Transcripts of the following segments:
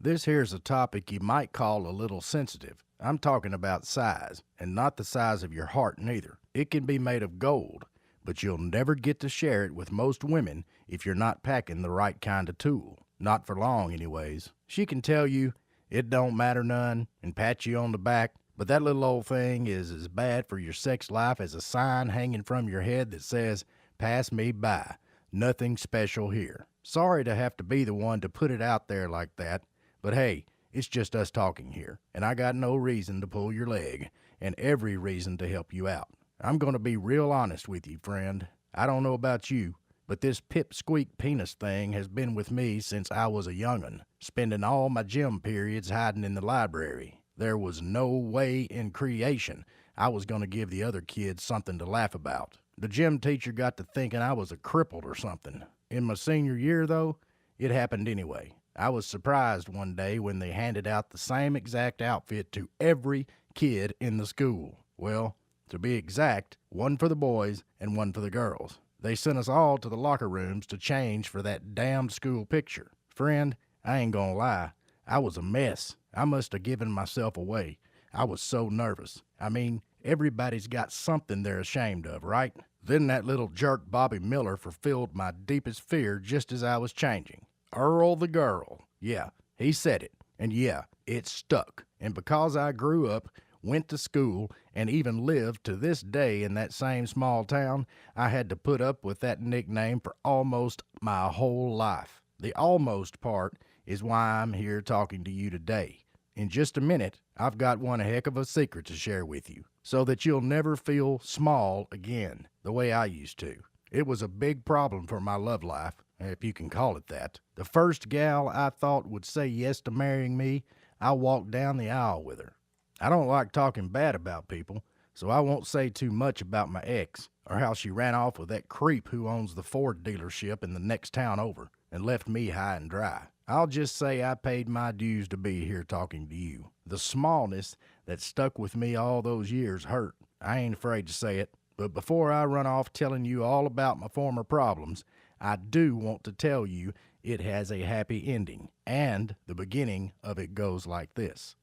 This here's a topic you might call a little sensitive. I'm talking about size, and not the size of your heart neither. It can be made of gold, but you'll never get to share it with most women if you're not packing the right kind of tool. Not for long, anyways. She can tell you it don't matter none and pat you on the back, but that little old thing is as bad for your sex life as a sign hanging from your head that says, "Pass me by. Nothing special here." Sorry to have to be the one to put it out there like that, but hey, it's just us talking here, and I got no reason to pull your leg, and every reason to help you out. I'm going to be real honest with you, friend. I don't know about you, but this pipsqueak penis thing has been with me since I was a young'un, spending all my gym periods hiding in the library. There was no way in creation I was going to give the other kids something to laugh about. The gym teacher got to thinking I was a crippled or something. In my senior year, though, it happened anyway. I was surprised one day when they handed out the same exact outfit to every kid in the school. Well, to be exact, one for the boys and one for the girls. They sent us all to the locker rooms to change for that damned school picture. Friend, I ain't gonna lie, I was a mess. I must have given myself away. I was so nervous. I mean, everybody's got something they're ashamed of, right? Then that little jerk Bobby Miller fulfilled my deepest fear just as I was changing. Earl the girl. Yeah, he said it. And yeah, it stuck. And because I grew up, went to school, and even lived to this day in that same small town, I had to put up with that nickname for almost my whole life. The almost part is why I'm here talking to you today. In just a minute, I've got one heck of a secret to share with you, so that you'll never feel small again, the way I used to. It was a big problem for my love life, if you can call it that. The first gal I thought would say yes to marrying me, I walked down the aisle with her. I don't like talking bad about people, so I won't say too much about my ex, or how she ran off with that creep who owns the Ford dealership in the next town over, and left me high and dry. I'll just say I paid my dues to be here talking to you. The smallness that stuck with me all those years hurt. I ain't afraid to say it, but before I run off telling you all about my former problems, I do want to tell you it has a happy ending, and the beginning of it goes like this.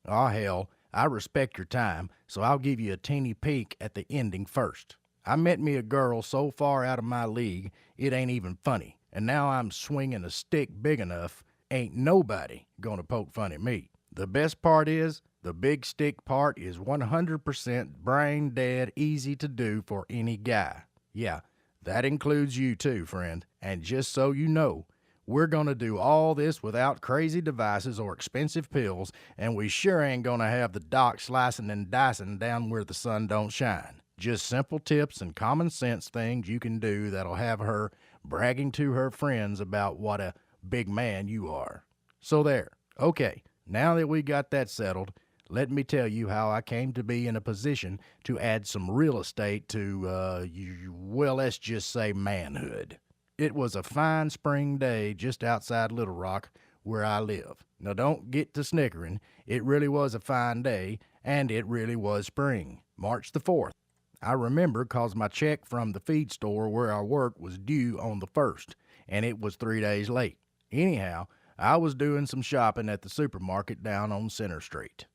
Aw hell, I respect your time, so I'll give you a teeny peek at the ending first. I met me a girl so far out of my league, it ain't even funny. And now I'm swinging a stick big enough, ain't nobody gonna poke fun at me. The best part is, the big stick part is 100% brain dead easy to do for any guy. Yeah, that includes you too, friend. And just so you know, we're gonna do all this without crazy devices or expensive pills, and we sure ain't gonna have the doc slicing and dicing down where the sun don't shine. Just simple tips and common sense things you can do that'll have her bragging to her friends about what a big man you are. So there. Okay, now that we got that settled, let me tell you how I came to be in a position to add some real estate to, well, let's just say manhood. It was a fine spring day just outside Little Rock, where I live. Now don't get to snickering. It really was a fine day, and it really was spring. March the 4th. I remember 'cause my check from the feed store where I work was due on the 1st, and it was 3 days late. Anyhow, I was doing some shopping at the supermarket down on Center Street.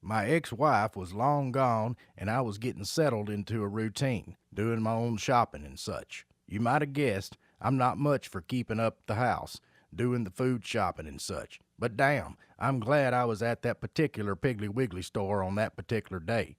My ex-wife was long gone, and I was getting settled into a routine, doing my own shopping and such. You might have guessed I'm not much for keeping up the house, doing the food shopping and such. But damn, I'm glad I was at that particular Piggly Wiggly store on that particular day.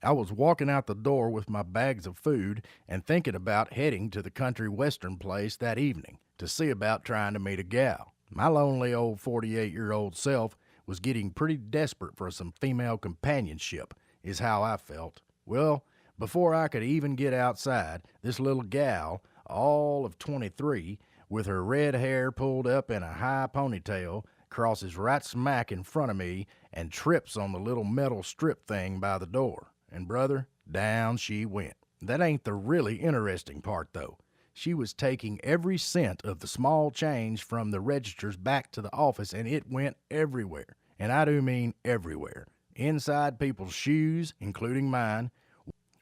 I was walking out the door with my bags of food and thinking about heading to the country western place that evening to see about trying to meet a gal. My lonely old 48-year-old self was getting pretty desperate for some female companionship, is how I felt. Well, before I could even get outside, this little gal, all of 23, with her red hair pulled up in a high ponytail, crosses right smack in front of me and trips on the little metal strip thing by the door. And brother, down she went. That ain't the really interesting part, though. She was taking every cent of the small change from the registers back to the office, and it went everywhere. And I do mean everywhere. Inside people's shoes, including mine.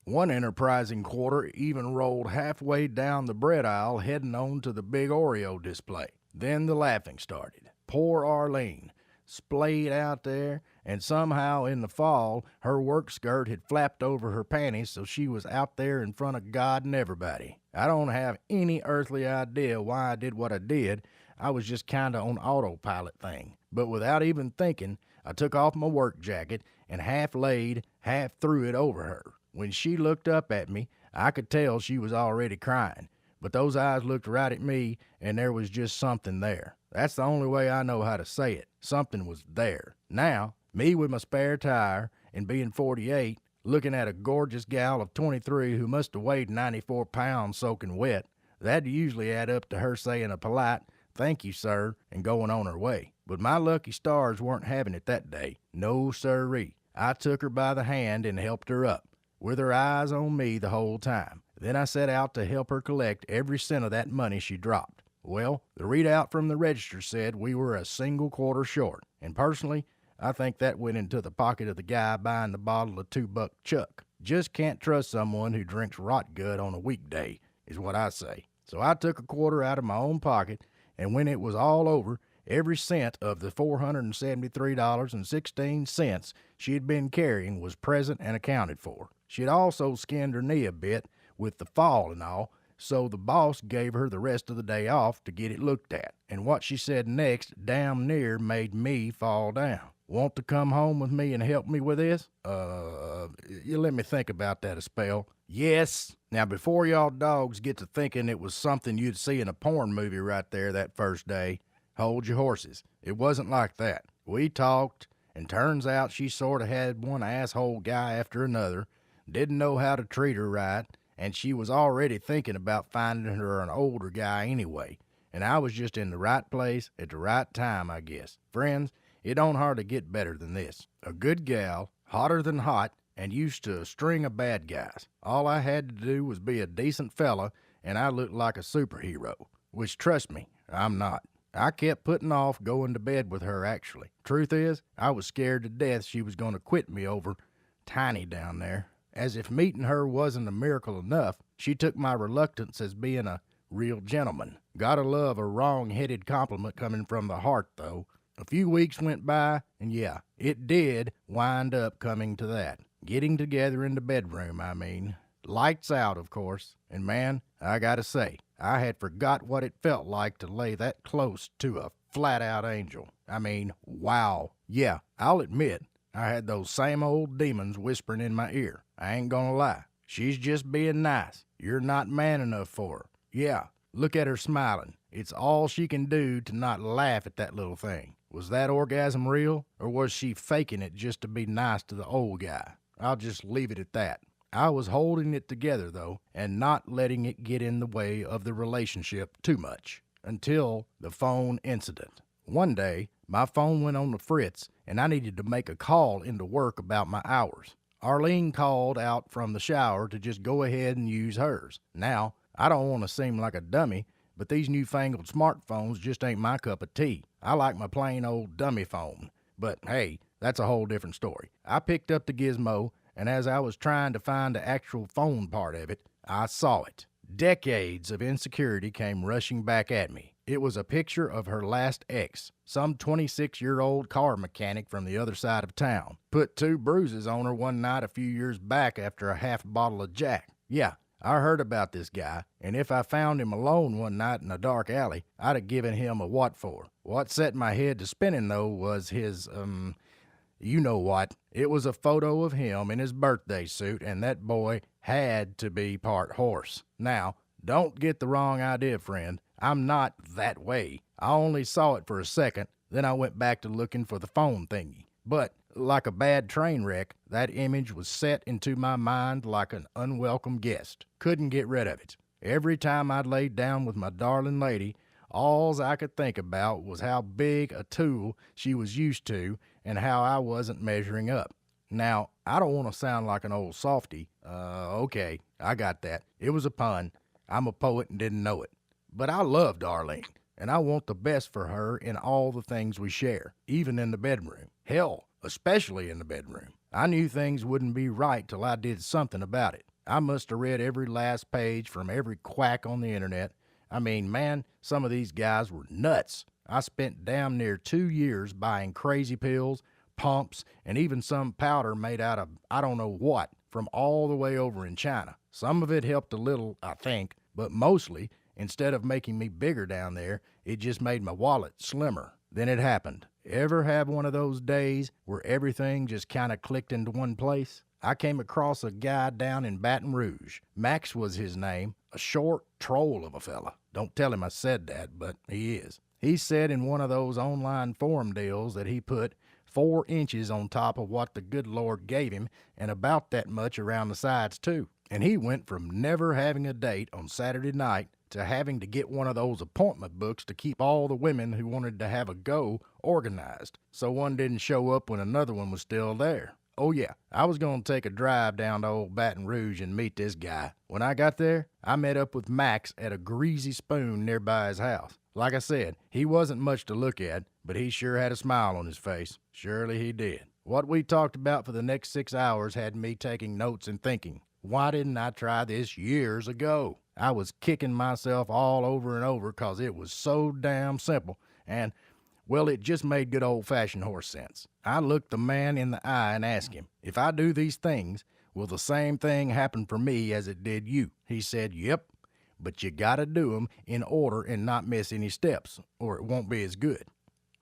One enterprising quarter even rolled halfway down the bread aisle, heading on to the big Oreo display. Then the laughing started. Poor Arlene. splayed out there, and somehow in the fall her work skirt had flapped over her panties, so she was out there in front of God and everybody. I don't have any earthly idea why I did what I did. I was just kinda on autopilot thing. But without even thinking, I took off my work jacket and half laid, half threw it over her. When she looked up at me, I could tell she was already crying. But those eyes looked right at me, and there was just something there. That's the only way I know how to say it. Something was there. Now, me with my spare tire and being 48, looking at a gorgeous gal of 23 who must have weighed 94 pounds soaking wet, that'd usually add up to her saying a polite, "Thank you, sir," and going on her way. But my lucky stars weren't having it that day. No sirree. I took her by the hand and helped her up, with her eyes on me the whole time. Then I set out to help her collect every cent of that money she dropped. Well, the readout from the register said we were a single quarter short, and personally, I think that went into the pocket of the guy buying the bottle of $2 Chuck. Just can't trust someone who drinks rot gut on a weekday, is what I say. So I took a quarter out of my own pocket, and when it was all over, every cent of the $473.16 she had been carrying was present and accounted for. She had also skinned her knee a bit with the fall and all, so the boss gave her the rest of the day off to get it looked at. And what she said next damn near made me fall down. Want to come home with me and help me with this? You let me think about that a spell. Yes. Now, before y'all dogs get to thinking it was something you'd see in a porn movie right there that first day, hold your horses. It wasn't like that. We talked, and turns out she sort of had one asshole guy after another, didn't know how to treat her right, and she was already thinking about finding her an older guy anyway. And I was just in the right place at the right time, I guess. Friends, it don't hardly get better than this. A good gal, hotter than hot, and used to a string of bad guys. All I had to do was be a decent fella, and I looked like a superhero. Which, trust me, I'm not. I kept putting off going to bed with her, actually. Truth is, I was scared to death she was going to quit me over Tiny down there. As if meeting her wasn't a miracle enough, she took my reluctance as being a real gentleman. Gotta love a wrong-headed compliment coming from the heart, though. A few weeks went by, and yeah, it did wind up coming to that. Getting together in the bedroom, I mean. Lights out, of course. And man, I gotta say, I had forgot what it felt like to lay that close to a flat-out angel. I mean, wow. Yeah, I'll admit, I had those same old demons whispering in my ear. I ain't gonna lie. She's just being nice. You're not man enough for her. Yeah, look at her smiling. It's all she can do to not laugh at that little thing. Was that orgasm real, or was she faking it just to be nice to the old guy? I'll just leave it at that. I was holding it together, though, and not letting it get in the way of the relationship too much. Until the phone incident. One day, my phone went on the fritz, and I needed to make a call into work about my hours. Arlene called out from the shower to just go ahead and use hers. Now, I don't want to seem like a dummy, but these newfangled smartphones just ain't my cup of tea. I like my plain old dummy phone. But hey, that's a whole different story. I picked up the gizmo, and as I was trying to find the actual phone part of it, I saw it. Decades of insecurity came rushing back at me. It was a picture of her last ex, some 26-year-old car mechanic from the other side of town. Put 2 bruises on her one night a few years back after a half bottle of Jack. Yeah, I heard about this guy, and if I found him alone one night in a dark alley, I'd have given him a what for. What set my head to spinning, though, was his, you know what. It was a photo of him in his birthday suit, and that boy had to be part horse. Now, don't get the wrong idea, friend. I'm not that way. I only saw it for a second, then I went back to looking for the phone thingy. But, like a bad train wreck, that image was set into my mind like an unwelcome guest. Couldn't get rid of it. Every time I'd laid down with my darling lady, alls I could think about was how big a tool she was used to and how I wasn't measuring up. Now, I don't want to sound like an old softy. Okay, I got that. It was a pun. I'm a poet and didn't know it. But I love Darlene, and I want the best for her in all the things we share, even in the bedroom. Hell, especially in the bedroom. I knew things wouldn't be right till I did something about it. I must have read every last page from every quack on the internet. I mean, man, some of these guys were nuts. I spent damn near 2 years buying crazy pills, pumps, and even some powder made out of I don't know what from all the way over in China. Some of it helped a little, I think, but mostly, instead of making me bigger down there, it just made my wallet slimmer. Then it happened. Ever have one of those days where everything just kind of clicked into one place? I came across a guy down in Baton Rouge. Max was his name, a short troll of a fella. Don't tell him I said that, but he is. He said in one of those online forum deals that he put 4 inches on top of what the good Lord gave him and about that much around the sides too. And he went from never having a date on Saturday night to having to get one of those appointment books to keep all the women who wanted to have a go organized, so one didn't show up when another one was still there. Oh yeah, I was going to take a drive down to old Baton Rouge and meet this guy. When I got there, I met up with Max at a Greasy Spoon nearby his house. Like I said, he wasn't much to look at, but he sure had a smile on his face. Surely he did. What we talked about for the next 6 hours had me taking notes and thinking, why didn't I try this years ago? I was kicking myself all over and over because it was so damn simple, and well, it just made good old-fashioned horse sense. I looked the man in the eye and asked him, if I do these things, will the same thing happen for me as it did you? He said, yep, but you gotta do them in order and not miss any steps, or it won't be as good.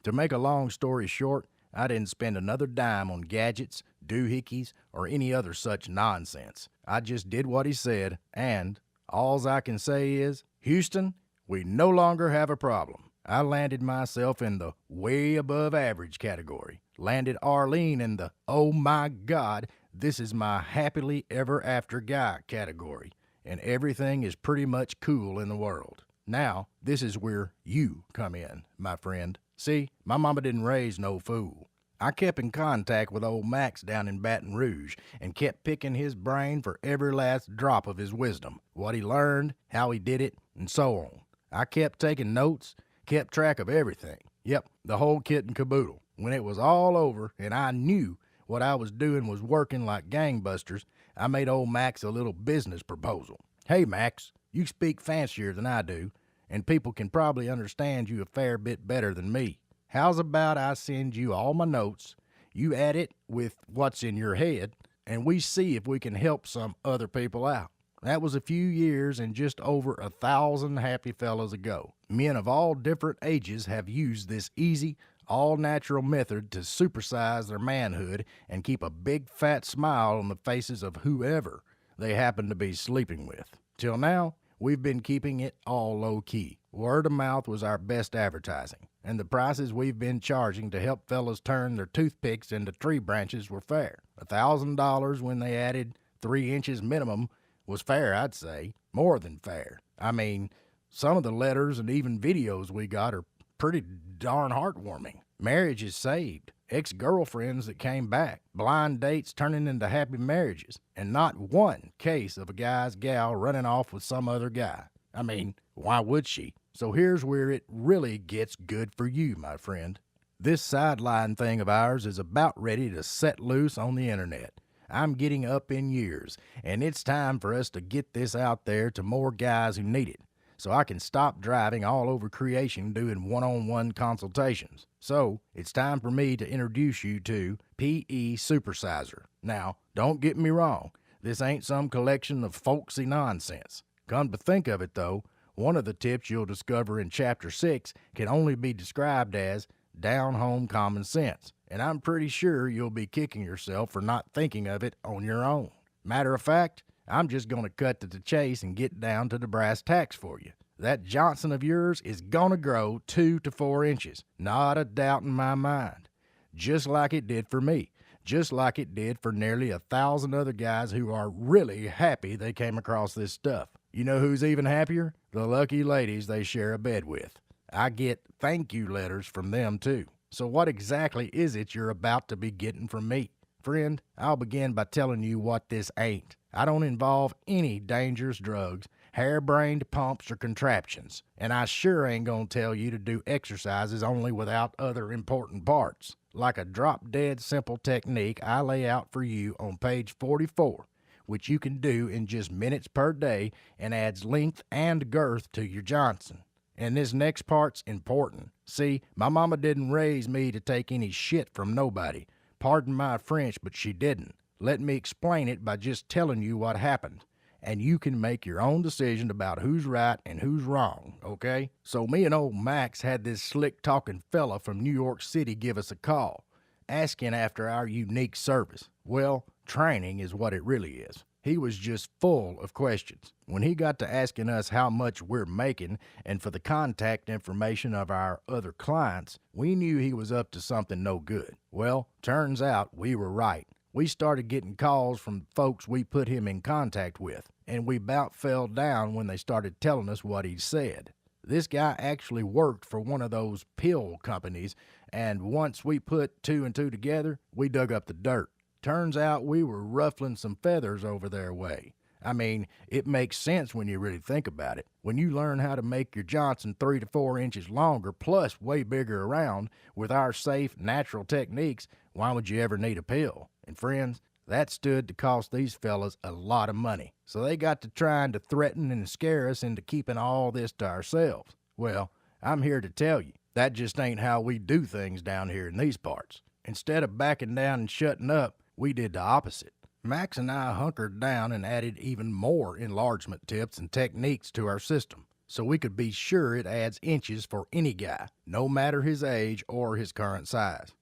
To make a long story short, I didn't spend another dime on gadgets, doohickeys, or any other such nonsense. I just did what he said, and alls I can say is, Houston, we no longer have a problem. I landed myself in the way above average category, landed Arlene in the oh my God, this is my happily ever after guy category, and everything is pretty much cool in the world. Now, this is where you come in, my friend. See, my mama didn't raise no fool. I kept in contact with old Max down in Baton Rouge and kept picking his brain for every last drop of his wisdom, what he learned, how he did it, and so on. I kept taking notes, kept track of everything. Yep, the whole kit and caboodle. When it was all over and I knew what I was doing was working like gangbusters, I made old Max a little business proposal. Hey Max, you speak fancier than I do, and people can probably understand you a fair bit better than me. How's about I send you all my notes, you add it with what's in your head, and we see if we can help some other people out. That was a few years and just over 1,000 happy fellas ago. Men of all different ages have used this easy, all-natural method to supersize their manhood and keep a big fat smile on the faces of whoever they happen to be sleeping with. Till now, we've been keeping it all low-key. Word of mouth was our best advertising, and the prices we've been charging to help fellas turn their toothpicks into tree branches were fair. $1,000 when they added 3 inches minimum was fair, I'd say. More than fair. I mean, some of the letters and even videos we got are pretty darn heartwarming. Marriages saved, ex-girlfriends that came back, blind dates turning into happy marriages, and not one case of a guy's gal running off with some other guy. I mean, why would she? So here's where it really gets good for you, my friend. This sideline thing of ours is about ready to set loose on the internet. I'm getting up in years, and it's time for us to get this out there to more guys who need it, so I can stop driving all over creation doing one-on-one consultations. So it's time for me to introduce you to PE Supersizer. Now, don't get me wrong, this ain't some collection of folksy nonsense. Come to think of it though, one of the tips you'll discover in Chapter 6 can only be described as down-home common sense, and I'm pretty sure you'll be kicking yourself for not thinking of it on your own. Matter of fact, I'm just going to cut to the chase and get down to the brass tacks for you. That Johnson of yours is going to grow 2 to 4 inches, not a doubt in my mind. Just like it did for me, just like it did for nearly 1,000 other guys who are really happy they came across this stuff. You know who's even happier? The lucky ladies they share a bed with. I get thank you letters from them too. So what exactly is it you're about to be getting from me? Friend, I'll begin by telling you what this ain't. I don't involve any dangerous drugs, harebrained pumps, or contraptions. And I sure ain't gonna tell you to do exercises only without other important parts. Like a drop-dead simple technique I lay out for you on page 44, which you can do in just minutes per day and adds length and girth to your Johnson. And this next part's important. See, my mama didn't raise me to take any shit from nobody. Pardon my French, but she didn't. Let me explain it by just telling you what happened. And you can make your own decision about who's right and who's wrong, okay? So me and old Max had this slick-talking fella from New York City give us a call, asking after our unique service. Well, training is what it really is. He was just full of questions. When he got to asking us how much we're making and for the contact information of our other clients, we knew he was up to something no good. Well, turns out we were right. We started getting calls from folks we put him in contact with, and we about fell down when they started telling us what he said. This guy actually worked for one of those pill companies, and once we put two and two together, we dug up the dirt. Turns out we were ruffling some feathers over their way. I mean, it makes sense when you really think about it. When you learn how to make your Johnson 3 to 4 inches longer, plus way bigger around, with our safe, natural techniques, why would you ever need a pill? And friends, that stood to cost these fellas a lot of money. So they got to trying to threaten and scare us into keeping all this to ourselves. Well, I'm here to tell you, that just ain't how we do things down here in these parts. Instead of backing down and shutting up, we did the opposite. Max and I hunkered down and added even more enlargement tips and techniques to our system, so we could be sure it adds inches for any guy, no matter his age or his current size.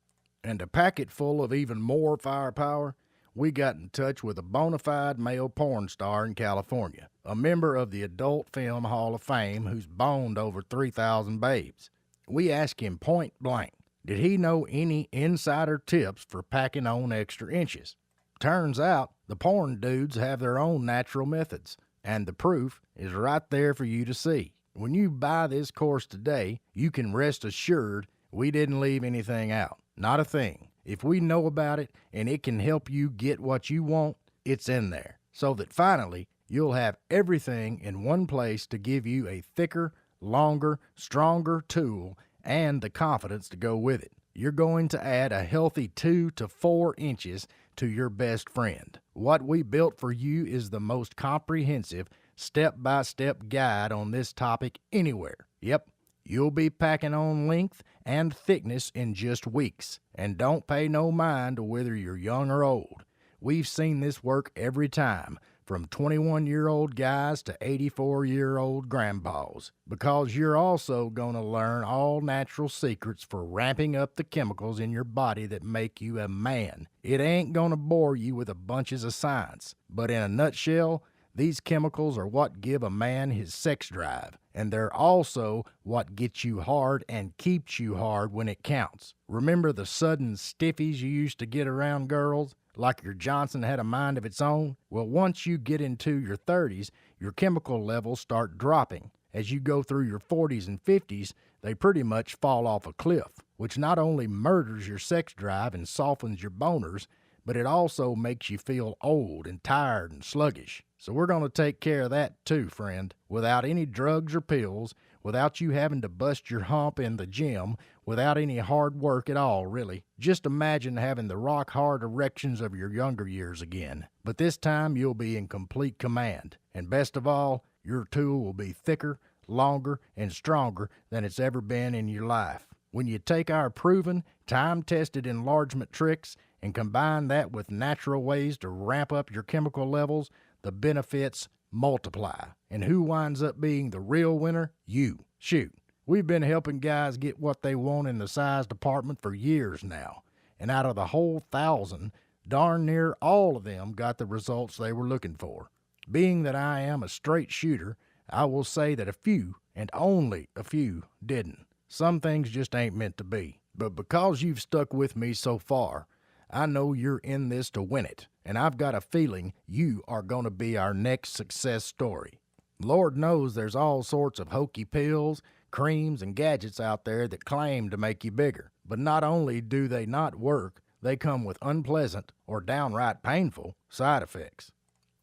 And to pack it full of even more firepower, we got in touch with a bona fide male porn star in California, a member of the Adult Film Hall of Fame who's boned over 3,000 babes. We asked him point blank, did he know any insider tips for packing on extra inches? Turns out, the porn dudes have their own natural methods, and the proof is right there for you to see. When you buy this course today, you can rest assured we didn't leave anything out. Not a thing. If we know about it and it can help you get what you want, it's in there. So that finally, you'll have everything in one place to give you a thicker, longer, stronger tool and the confidence to go with it. You're going to add a healthy 2 to 4 inches to your best friend. What we built for you is the most comprehensive, step-by-step guide on this topic anywhere. Yep, you'll be packing on length and thickness in just weeks. And don't pay no mind to whether you're young or old. We've seen this work every time, from 21-year-old guys to 84-year-old grandpas, because you're also going to learn all natural secrets for ramping up the chemicals in your body that make you a man. It ain't going to bore you with a bunches of science, but in a nutshell, these chemicals are what give a man his sex drive, and they're also what gets you hard and keeps you hard when it counts. Remember the sudden stiffies you used to get around girls? Like your Johnson had a mind of its own? Well, once you get into your 30s, your chemical levels start dropping. As you go through your 40s and 50s, they pretty much fall off a cliff, which not only murders your sex drive and softens your boners, but it also makes you feel old and tired and sluggish. So we're going to take care of that too, friend, without any drugs or pills, without you having to bust your hump in the gym, without any hard work at all, really. Just imagine having the rock-hard erections of your younger years again. But this time you'll be in complete command. And best of all, your tool will be thicker, longer, and stronger than it's ever been in your life. When you take our proven, time-tested enlargement tricks and combine that with natural ways to ramp up your chemical levels, the benefits multiply. And who winds up being the real winner? You. Shoot. We've been helping guys get what they want in the size department for years now. And out of the whole 1,000, darn near all of them got the results they were looking for. Being that I am a straight shooter, I will say that a few, and only a few, didn't. Some things just ain't meant to be. But because you've stuck with me so far, I know you're in this to win it, and I've got a feeling you are going to be our next success story. Lord knows there's all sorts of hokey pills, creams, and gadgets out there that claim to make you bigger. But not only do they not work, they come with unpleasant or downright painful side effects.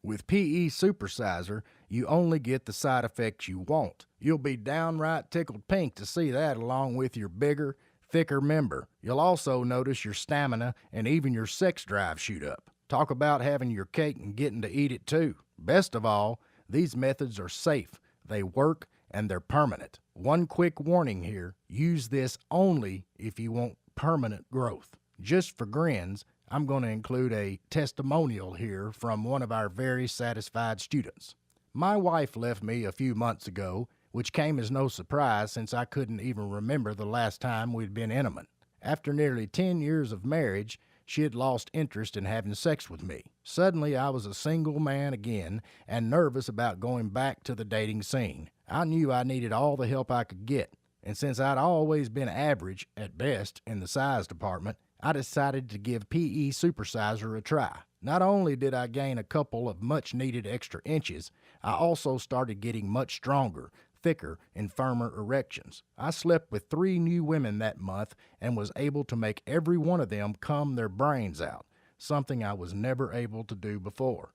With PE Supersizer, you only get the side effects you want. You'll be downright tickled pink to see that along with your bigger, thicker member. You'll also notice your stamina and even your sex drive shoot up. Talk about having your cake and getting to eat it too. Best of all, these methods are safe, they work, and they're permanent. One quick warning here, use this only if you want permanent growth. Just for grins, I'm going to include a testimonial here from one of our very satisfied students. My wife left me a few months ago, which came as no surprise since I couldn't even remember the last time we'd been intimate. After nearly 10 years of marriage, she had lost interest in having sex with me. Suddenly, I was a single man again and nervous about going back to the dating scene. I knew I needed all the help I could get, and since I'd always been average, at best, in the size department, I decided to give PE Supersizer a try. Not only did I gain a couple of much-needed extra inches, I also started getting much stronger, thicker, and firmer erections. I slept with 3 new women that month and was able to make every one of them cum their brains out, something I was never able to do before.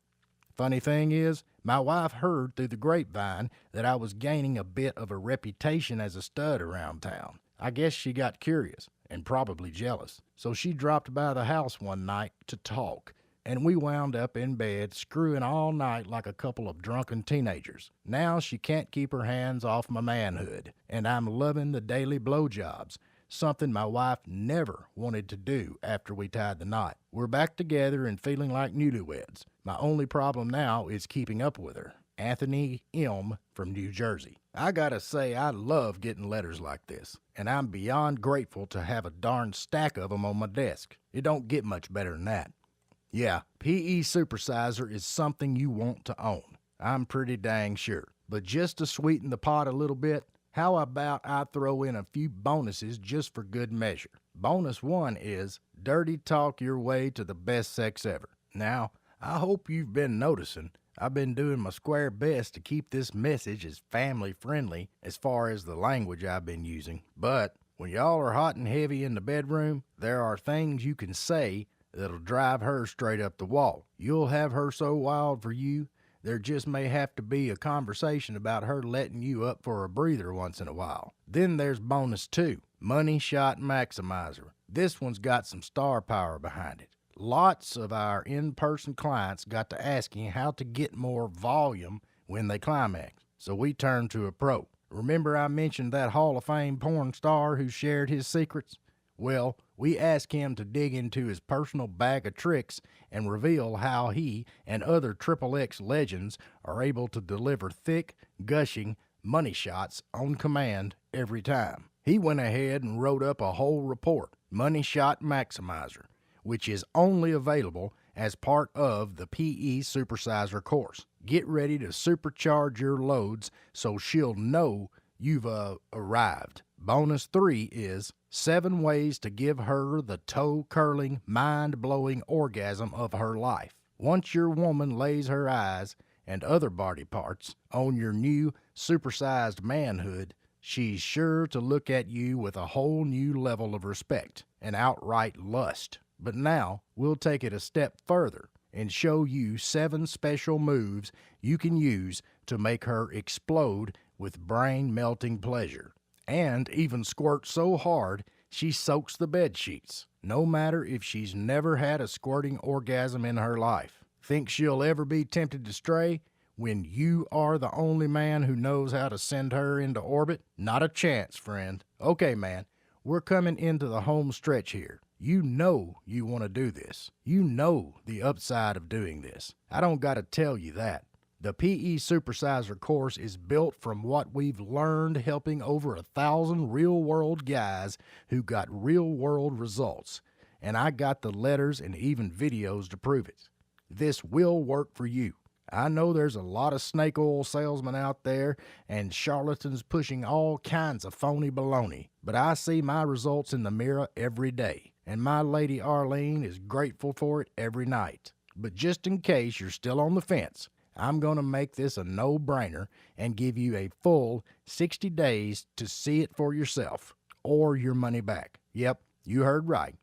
Funny thing is, my wife heard through the grapevine that I was gaining a bit of a reputation as a stud around town. I guess she got curious and probably jealous, so she dropped by the house one night to talk, and we wound up in bed screwing all night like a couple of drunken teenagers. Now she can't keep her hands off my manhood, and I'm loving the daily blowjobs, something my wife never wanted to do after we tied the knot. We're back together and feeling like newlyweds. My only problem now is keeping up with her. Anthony M. from New Jersey. I gotta say, I love getting letters like this, and I'm beyond grateful to have a darn stack of them on my desk. It don't get much better than that. Yeah, PE Supersizer is something you want to own. I'm pretty dang sure. But just to sweeten the pot a little bit, how about I throw in a few bonuses just for good measure? Bonus 1 is dirty talk your way to the best sex ever. Now, I hope you've been noticing I've been doing my square best to keep this message as family friendly as far as the language I've been using. But when y'all are hot and heavy in the bedroom, there are things you can say that'll drive her straight up the wall. You'll have her so wild for you, there just may have to be a conversation about her letting you up for a breather once in a while. Then there's bonus 2, Money Shot Maximizer. This one's got some star power behind it. Lots of our in-person clients got to asking how to get more volume when they climax, so we turned to a pro. Remember I mentioned that Hall of Fame porn star who shared his secrets? Well, we asked him to dig into his personal bag of tricks and reveal how he and other XXX legends are able to deliver thick, gushing money shots on command every time. He went ahead and wrote up a whole report, Money Shot Maximizer, which is only available as part of the PE Supersizer course. Get ready to supercharge your loads so she'll know you've arrived. Bonus 3 is 7 ways to give her the toe-curling, mind-blowing orgasm of her life. Once your woman lays her eyes and other body parts on your new supersized manhood, she's sure to look at you with a whole new level of respect and outright lust. But now we'll take it a step further and show you 7 special moves you can use to make her explode with brain-melting pleasure, and even squirt so hard she soaks the bed sheets, no matter if she's never had a squirting orgasm in her life. Think she'll ever be tempted to stray when you are the only man who knows how to send her into orbit? Not a chance, friend. Okay, man, we're coming into the home stretch here. You know you want to do this. You know the upside of doing this. I don't got to tell you that. The PE Supersizer course is built from what we've learned helping over 1,000 real-world guys who got real-world results. And I got the letters and even videos to prove it. This will work for you. I know there's a lot of snake oil salesmen out there and charlatans pushing all kinds of phony baloney, but I see my results in the mirror every day, and my lady Arlene is grateful for it every night. But just in case you're still on the fence, I'm going to make this a no-brainer and give you a full 60 days to see it for yourself, or your money back. Yep, you heard right.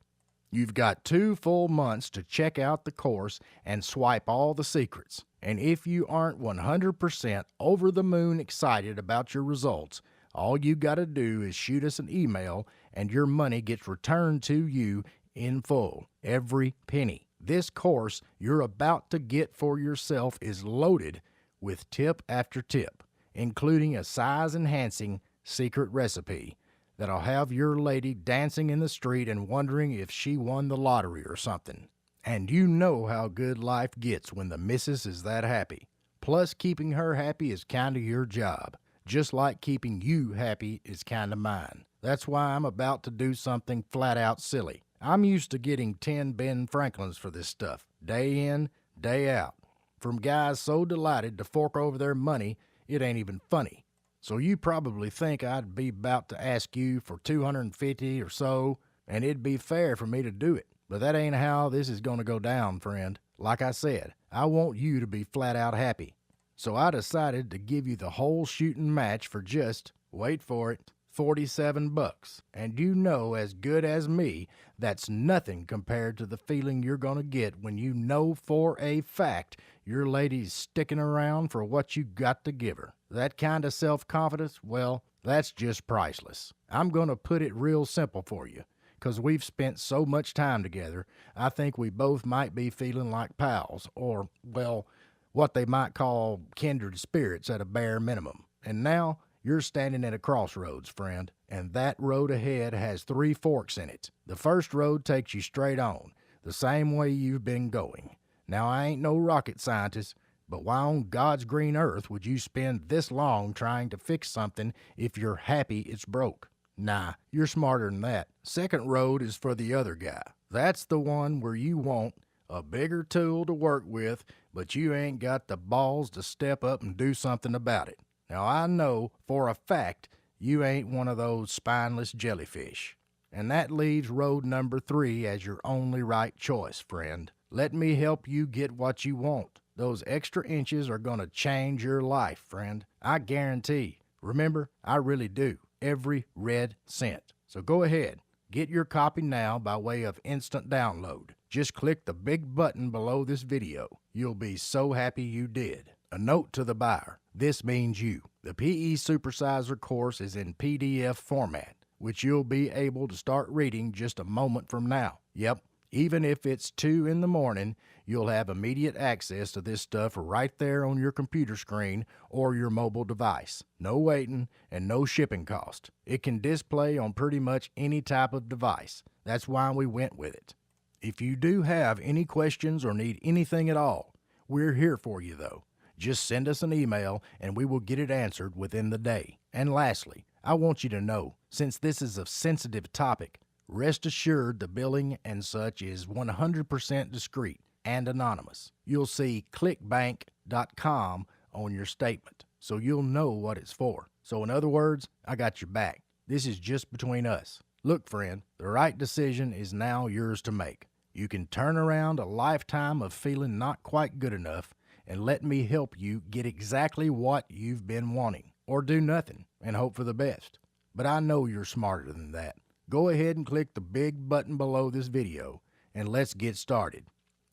You've got 2 full months to check out the course and swipe all the secrets. And if you aren't 100% over the moon excited about your results, all you got to do is shoot us an email and your money gets returned to you in full, every penny. This course you're about to get for yourself is loaded with tip after tip, including a size-enhancing secret recipe that'll have your lady dancing in the street and wondering if she won the lottery or something. And you know how good life gets when the missus is that happy. Plus, keeping her happy is kinda your job, just like keeping you happy is kinda mine. That's why I'm about to do something flat out silly. I'm used to getting 10 Ben Franklins for this stuff, day in, day out, from guys so delighted to fork over their money it ain't even funny. So you probably think I'd be about to ask you for 250 or so, and it'd be fair for me to do it. But that ain't how this is gonna go down, friend. Like I said, I want you to be flat out happy. So I decided to give you the whole shooting match for just, wait for it, $47. And you know as good as me, that's nothing compared to the feeling you're gonna get when you know for a fact your lady's sticking around for what you got to give her. That kind of self-confidence, well, that's just priceless. I'm gonna put it real simple for you, 'cause we've spent so much time together, I think we both might be feeling like pals, or, well, what they might call kindred spirits at a bare minimum. And now, you're standing at a crossroads, friend, and that road ahead has 3 forks in it. The first road takes you straight on, the same way you've been going. Now, I ain't no rocket scientist, but why on God's green earth would you spend this long trying to fix something if you're happy it's broke? Nah, you're smarter than that. Second road is for the other guy. That's the one where you want a bigger tool to work with, but you ain't got the balls to step up and do something about it. Now, I know for a fact you ain't one of those spineless jellyfish. And that leaves road number 3 as your only right choice, friend. Let me help you get what you want. Those extra inches are gonna change your life, friend. I guarantee. Remember, I really do. Every red cent. So go ahead, get your copy now by way of instant download. Just click the big button below this video. You'll be so happy you did. A note to the buyer. This means you. The PE Supersizer course is in PDF format, which you'll be able to start reading just a moment from now. Yep, even if it's 2 in the morning, you'll have immediate access to this stuff right there on your computer screen or your mobile device. No waiting and no shipping cost. It can display on pretty much any type of device. That's why we went with it. If you do have any questions or need anything at all, we're here for you though. Just send us an email and we will get it answered within the day. And lastly, I want you to know, since this is a sensitive topic, rest assured the billing and such is 100% discreet and anonymous. You'll see clickbank.com on your statement, so you'll know what it's for. So in other words, I got your back. This is just between us. Look, friend, the right decision is now yours to make. You can turn around a lifetime of feeling not quite good enough and let me help you get exactly what you've been wanting, or do nothing and hope for the best. But I know you're smarter than that. Go ahead and click the big button below this video and let's get started.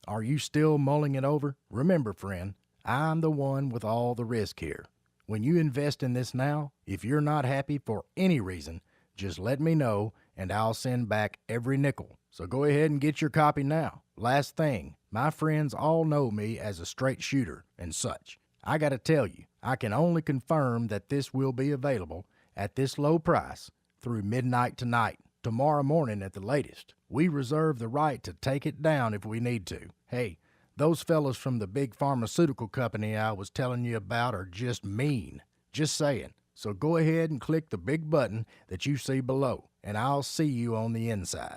Are you still mulling it over? Remember, friend, I'm the one with all the risk here. When you invest in this now, if you're not happy for any reason, just let me know and I'll send back every nickel. So go ahead and get your copy now. Last thing, my friends all know me as a straight shooter and such. I gotta tell you, I can only confirm that this will be available at this low price through midnight tonight, tomorrow morning at the latest. We reserve the right to take it down if we need to. Hey, those fellas from the big pharmaceutical company I was telling you about are just mean. Just saying. So go ahead and click the big button that you see below, and I'll see you on the inside.